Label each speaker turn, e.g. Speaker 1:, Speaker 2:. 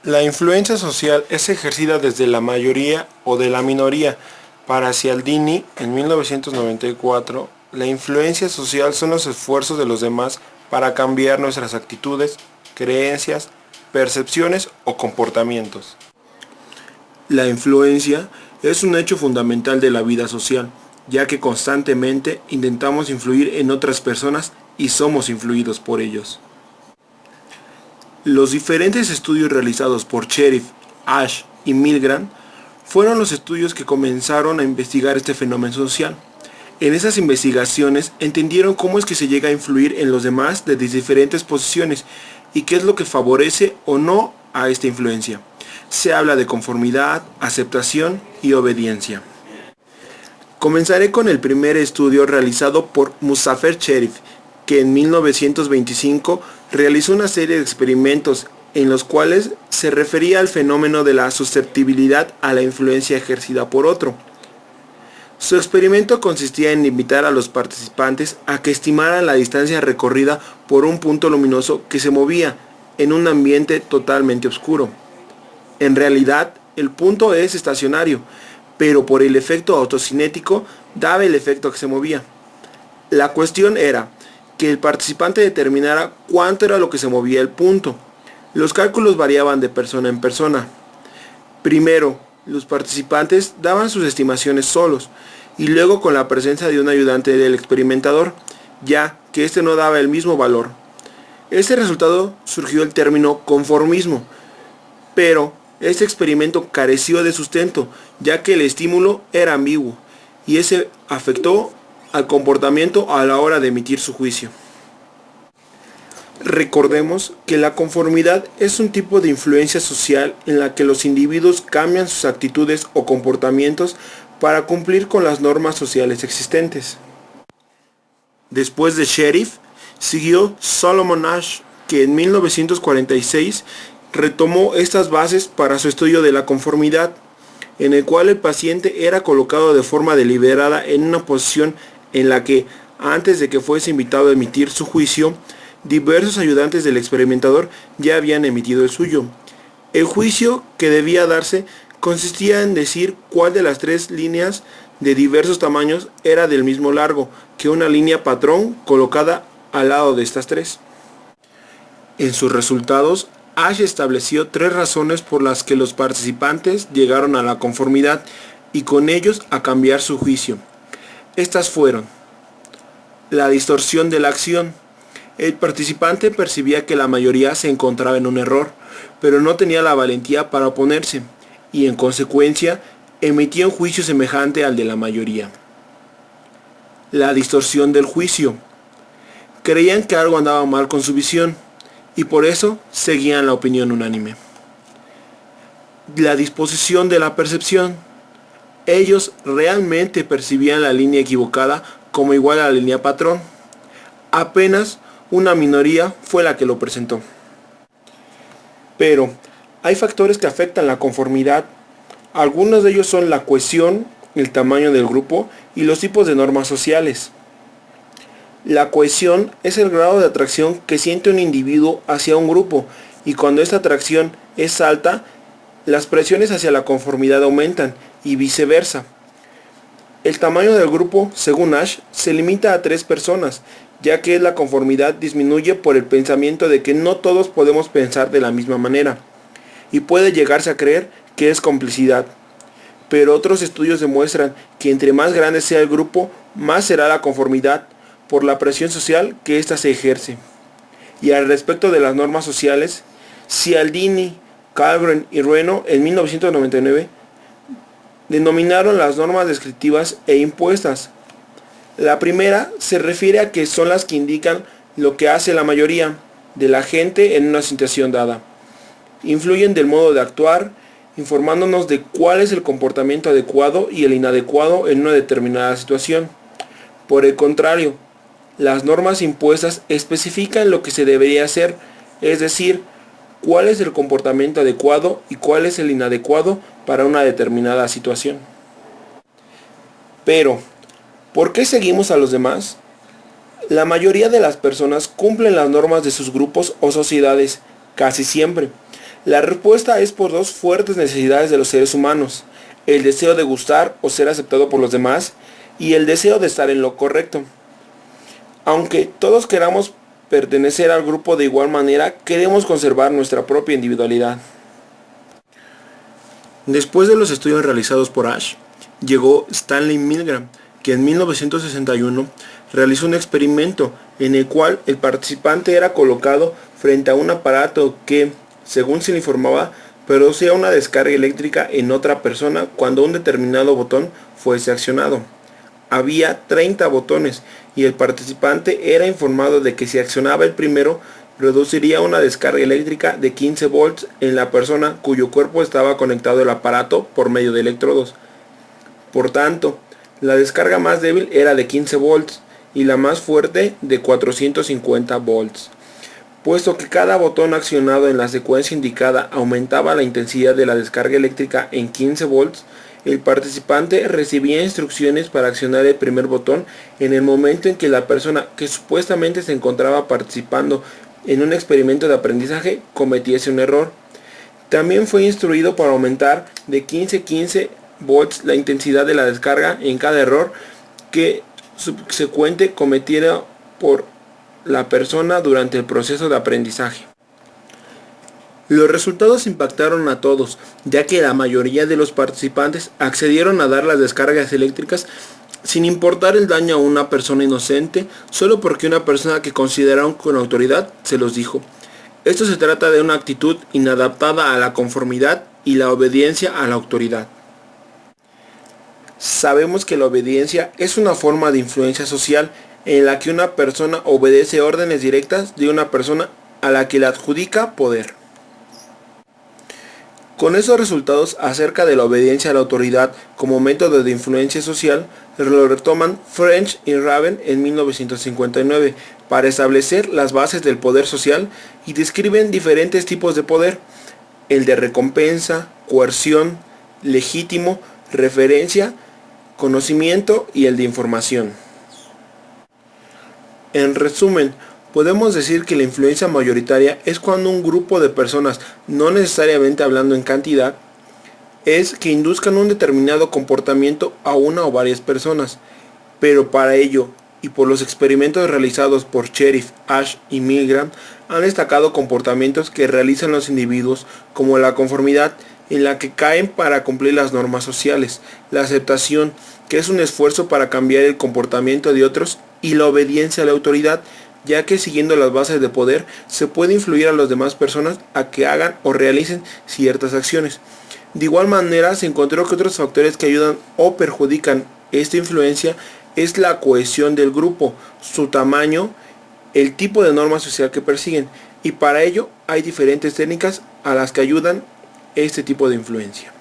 Speaker 1: La influencia social es ejercida desde la mayoría o de la minoría. Para Cialdini, en 1994, la influencia social son los esfuerzos de los demás para cambiar nuestras actitudes, creencias, percepciones o comportamientos. La influencia es un hecho fundamental de la vida social, ya que constantemente intentamos influir en otras personas y somos influidos por ellos. Los diferentes estudios realizados por Sheriff, Ash y Milgram fueron los estudios que comenzaron a investigar este fenómeno social. En esas investigaciones entendieron cómo es que se llega a influir en los demás desde diferentes posiciones y qué es lo que favorece o no a esta influencia. Se habla de conformidad, aceptación y obediencia. Comenzaré con el primer estudio realizado por Muzaffer Sherif, que en 1925 realizó una serie de experimentos en los cuales se refería al fenómeno de la susceptibilidad a la influencia ejercida por otro. Su experimento consistía en invitar a los participantes a que estimaran la distancia recorrida por un punto luminoso que se movía en un ambiente totalmente oscuro. En realidad, el punto es estacionario, pero por el efecto autocinético daba el efecto que se movía. La cuestión era que el participante determinara cuánto era lo que se movía el punto. Los cálculos variaban de persona en persona. Primero, los participantes daban sus estimaciones solos y luego con la presencia de un ayudante del experimentador, ya que éste no daba el mismo valor. Este resultado surgió el término conformismo, pero este experimento careció de sustento, ya que el estímulo era ambiguo y ese afectó al comportamiento a la hora de emitir su juicio. Recordemos que la conformidad es un tipo de influencia social en la que los individuos cambian sus actitudes o comportamientos para cumplir con las normas sociales existentes. Después de Sherif, siguió Solomon Asch, que en 1946 retomó estas bases para su estudio de la conformidad, en el cual el paciente era colocado de forma deliberada en una posición en la que, antes de que fuese invitado a emitir su juicio, diversos ayudantes del experimentador ya habían emitido el suyo. El juicio que debía darse consistía en decir cuál de las tres líneas de diversos tamaños era del mismo largo que una línea patrón colocada al lado de estas tres. En sus resultados, Asch estableció tres razones por las que los participantes llegaron a la conformidad y con ellos a cambiar su juicio. Estas fueron: la distorsión de la acción. El participante percibía que la mayoría se encontraba en un error, pero no tenía la valentía para oponerse, y en consecuencia emitía un juicio semejante al de la mayoría. La distorsión del juicio. Creían que algo andaba mal con su visión, y por eso seguían la opinión unánime. La disposición de la percepción. Ellos realmente percibían la línea equivocada como igual a la línea patrón. Apenas una minoría fue la que lo presentó. Pero hay factores que afectan la conformidad. Algunos de ellos son la cohesión, el tamaño del grupo y los tipos de normas sociales. La cohesión es el grado de atracción que siente un individuo hacia un grupo, y cuando esta atracción es alta, las presiones hacia la conformidad aumentan y viceversa. El tamaño del grupo, según Asch, se limita a 3 personas, ya que la conformidad disminuye por el pensamiento de que no todos podemos pensar de la misma manera, y puede llegarse a creer que es complicidad. Pero otros estudios demuestran que entre más grande sea el grupo, más será la conformidad, por la presión social que ésta se ejerce. Y al respecto de las normas sociales, Cialdini, Carlgren y Reno en 1999 denominaron las normas descriptivas e impuestas. La primera se refiere a que son las que indican lo que hace la mayoría de la gente en una situación dada. Influyen del modo de actuar, informándonos de cuál es el comportamiento adecuado y el inadecuado en una determinada situación. Por el contrario, las normas impuestas especifican lo que se debería hacer, es decir, cuál es el comportamiento adecuado y cuál es el inadecuado para una determinada situación. Pero, ¿por qué seguimos a los demás? La mayoría de las personas cumplen las normas de sus grupos o sociedades, casi siempre. La respuesta es por dos fuertes necesidades de los seres humanos: el deseo de gustar o ser aceptado por los demás y el deseo de estar en lo correcto. Aunque todos queramos pertenecer al grupo de igual manera, queremos conservar nuestra propia individualidad. Después de los estudios realizados por Ash, llegó Stanley Milgram, que en 1961 realizó un experimento en el cual el participante era colocado frente a un aparato que, según se le informaba, producía una descarga eléctrica en otra persona cuando un determinado botón fuese accionado. Había 30 botones y el participante era informado de que si accionaba el primero, produciría una descarga eléctrica de 15 volts en la persona cuyo cuerpo estaba conectado al aparato por medio de electrodos. Por tanto, la descarga más débil era de 15 volts y la más fuerte de 450 volts. Puesto que cada botón accionado en la secuencia indicada aumentaba la intensidad de la descarga eléctrica en 15 volts, el participante recibía instrucciones para accionar el primer botón en el momento en que la persona que supuestamente se encontraba participando en un experimento de aprendizaje cometiese un error. También fue instruido para aumentar de 15 volts la intensidad de la descarga en cada error que subsecuente cometiera por la persona durante el proceso de aprendizaje. Los resultados impactaron a todos, ya que la mayoría de los participantes accedieron a dar las descargas eléctricas sin importar el daño a una persona inocente, solo porque una persona que consideraron con autoridad se los dijo. Esto se trata de una actitud inadaptada a la conformidad y la obediencia a la autoridad. Sabemos que la obediencia es una forma de influencia social en la que una persona obedece órdenes directas de una persona a la que le adjudica poder. Con esos resultados acerca de la obediencia a la autoridad como método de influencia social, lo retoman French y Raven en 1959 para establecer las bases del poder social y describen diferentes tipos de poder: el de recompensa, coerción, legítimo, referencia, conocimiento y el de información. En resumen, podemos decir que la influencia mayoritaria es cuando un grupo de personas, no necesariamente hablando en cantidad, es que induzcan un determinado comportamiento a una o varias personas. Pero para ello, y por los experimentos realizados por Sheriff, Ash y Milgram, han destacado comportamientos que realizan los individuos, como la conformidad, en la que caen para cumplir las normas sociales, la aceptación, que es un esfuerzo para cambiar el comportamiento de otros, y la obediencia a la autoridad, ya que siguiendo las bases de poder se puede influir a las demás personas a que hagan o realicen ciertas acciones. De igual manera, se encontró que otros factores que ayudan o perjudican esta influencia es la cohesión del grupo, su tamaño, el tipo de norma social que persiguen, y para ello hay diferentes técnicas a las que ayudan este tipo de influencia.